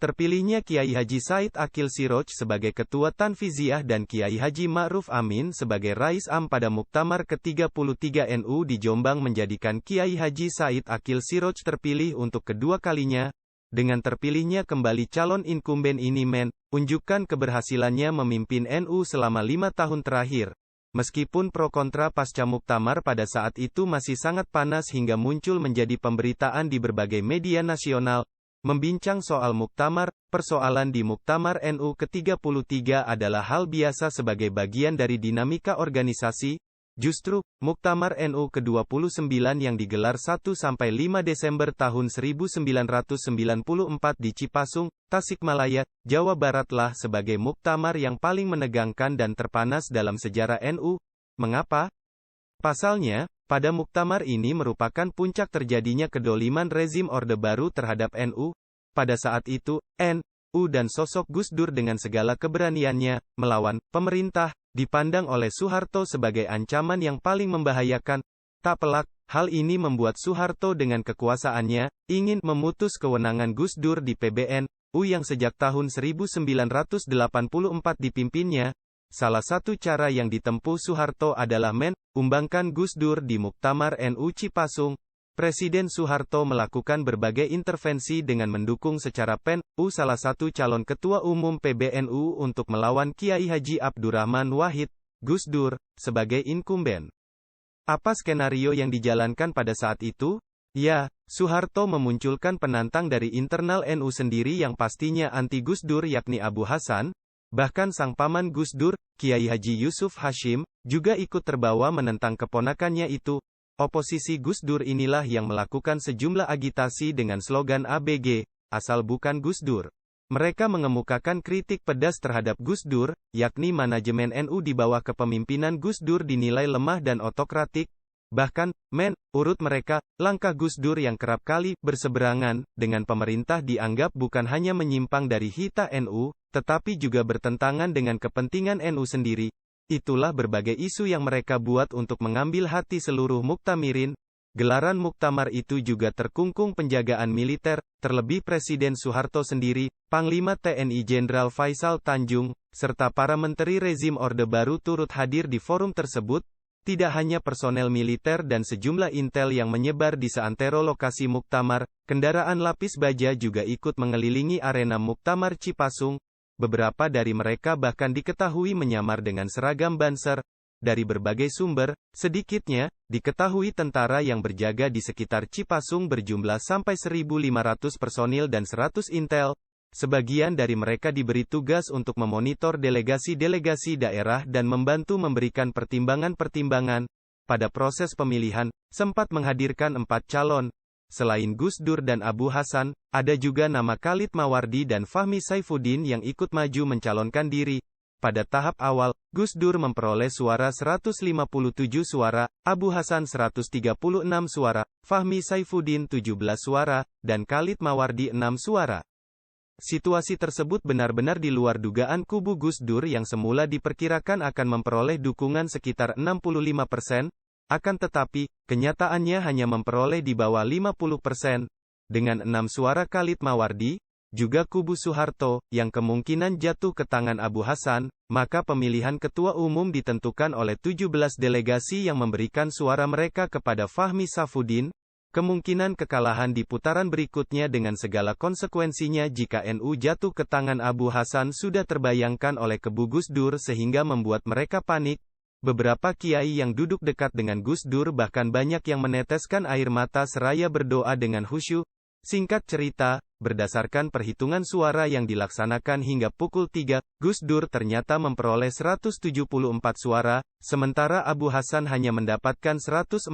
Terpilihnya Kiai Haji Said Akil Siroj sebagai Ketua Tanfiziah dan Kiai Haji Ma'ruf Amin sebagai Rais Am pada Muktamar ke-33 NU di Jombang menjadikan Kiai Haji Said Akil Siroj terpilih untuk kedua kalinya. Dengan terpilihnya kembali calon inkumben ini menunjukkan keberhasilannya memimpin NU selama 5 tahun terakhir. Meskipun pro kontra pasca Muktamar pada saat itu masih sangat panas hingga muncul menjadi pemberitaan di berbagai media nasional. Membincang soal Muktamar, persoalan di Muktamar NU ke-33 adalah hal biasa sebagai bagian dari dinamika organisasi. Justru, Muktamar NU ke-29 yang digelar 1-5 Desember tahun 1994 di Cipasung, Tasikmalaya, Jawa Baratlah sebagai Muktamar yang paling menegangkan dan terpanas dalam sejarah NU. Mengapa? Pasalnya, pada Muktamar ini merupakan puncak terjadinya kedoliman rezim Orde Baru terhadap NU. Pada saat itu, NU dan sosok Gus Dur dengan segala keberaniannya melawan pemerintah dipandang oleh Soeharto sebagai ancaman yang paling membahayakan. Tak pelak, hal ini membuat Soeharto dengan kekuasaannya ingin memutus kewenangan Gus Dur di PBNU yang sejak tahun 1984 dipimpinnya. Salah satu cara yang ditempuh Soeharto adalah mengumbangkan Gus Dur di Muktamar NU Cipasung. Presiden Soeharto melakukan berbagai intervensi dengan mendukung secara salah satu calon ketua umum PBNU untuk melawan Kiai Haji Abdurrahman Wahid, Gus Dur, sebagai inkumben. Apa skenario yang dijalankan pada saat itu? Ya, Soeharto memunculkan penantang dari internal NU sendiri yang pastinya anti Gus Dur yakni Abu Hasan. Bahkan sang paman Gus Dur, Kiai Haji Yusuf Hashim, juga ikut terbawa menentang keponakannya itu. Oposisi Gus Dur inilah yang melakukan sejumlah agitasi dengan slogan ABG, asal bukan Gus Dur. Mereka mengemukakan kritik pedas terhadap Gus Dur, yakni manajemen NU di bawah kepemimpinan Gus Dur dinilai lemah dan otokratik. Bahkan, menurut mereka, langkah Gus Dur yang kerap kali berseberangan dengan pemerintah dianggap bukan hanya menyimpang dari hita NU, tetapi juga bertentangan dengan kepentingan NU sendiri. Itulah berbagai isu yang mereka buat untuk mengambil hati seluruh muktamirin. Gelaran muktamar itu juga terkungkung penjagaan militer, terlebih Presiden Soeharto sendiri, Panglima TNI Jenderal Faisal Tanjung, serta para menteri rezim Orde Baru turut hadir di forum tersebut. Tidak hanya personel militer dan sejumlah intel yang menyebar di seantero lokasi muktamar, kendaraan lapis baja juga ikut mengelilingi arena muktamar Cipasung. Beberapa dari mereka bahkan diketahui menyamar dengan seragam Banser. Dari berbagai sumber, sedikitnya, diketahui tentara yang berjaga di sekitar Cipasung berjumlah sampai 1.500 personil dan 100 intel. Sebagian dari mereka diberi tugas untuk memonitor delegasi-delegasi daerah dan membantu memberikan pertimbangan-pertimbangan. Pada proses pemilihan, sempat menghadirkan 4 calon. Selain Gus Dur dan Abu Hasan, ada juga nama Khalid Mawardi dan Fahmi Saifuddin yang ikut maju mencalonkan diri. Pada tahap awal, Gus Dur memperoleh suara 157 suara, Abu Hasan 136 suara, Fahmi Saifuddin 17 suara, dan Khalid Mawardi 6 suara. Situasi tersebut benar-benar di luar dugaan kubu Gus Dur yang semula diperkirakan akan memperoleh dukungan sekitar 65%. Akan tetapi, kenyataannya hanya memperoleh di bawah 50%. Dengan 6 suara Khalid Mawardi, juga kubu Soeharto, yang kemungkinan jatuh ke tangan Abu Hasan, maka pemilihan ketua umum ditentukan oleh 17 delegasi yang memberikan suara mereka kepada Fahmi Saifuddin. Kemungkinan kekalahan di putaran berikutnya dengan segala konsekuensinya jika NU jatuh ke tangan Abu Hasan sudah terbayangkan oleh kubu Gus Dur sehingga membuat mereka panik. Beberapa kiai yang duduk dekat dengan Gus Dur bahkan banyak yang meneteskan air mata seraya berdoa dengan khusyuk. Singkat cerita, berdasarkan perhitungan suara yang dilaksanakan hingga pukul 3, Gus Dur ternyata memperoleh 174 suara, sementara Abu Hasan hanya mendapatkan 142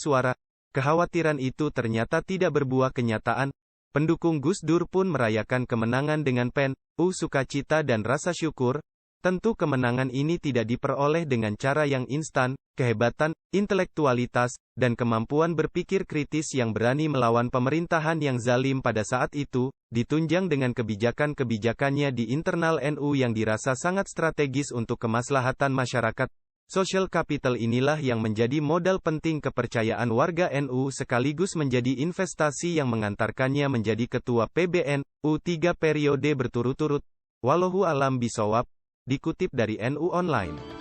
suara. Kekhawatiran itu ternyata tidak berbuah kenyataan. Pendukung Gus Dur pun merayakan kemenangan dengan penuh sukacita dan rasa syukur. Tentu kemenangan ini tidak diperoleh dengan cara yang instan. Kehebatan, intelektualitas, dan kemampuan berpikir kritis yang berani melawan pemerintahan yang zalim pada saat itu, ditunjang dengan kebijakan-kebijakannya di internal NU yang dirasa sangat strategis untuk kemaslahatan masyarakat. Social capital inilah yang menjadi modal penting kepercayaan warga NU sekaligus menjadi investasi yang mengantarkannya menjadi ketua PBNU 3 periode berturut-turut. Wallahu alam bisawab, dikutip dari NU Online.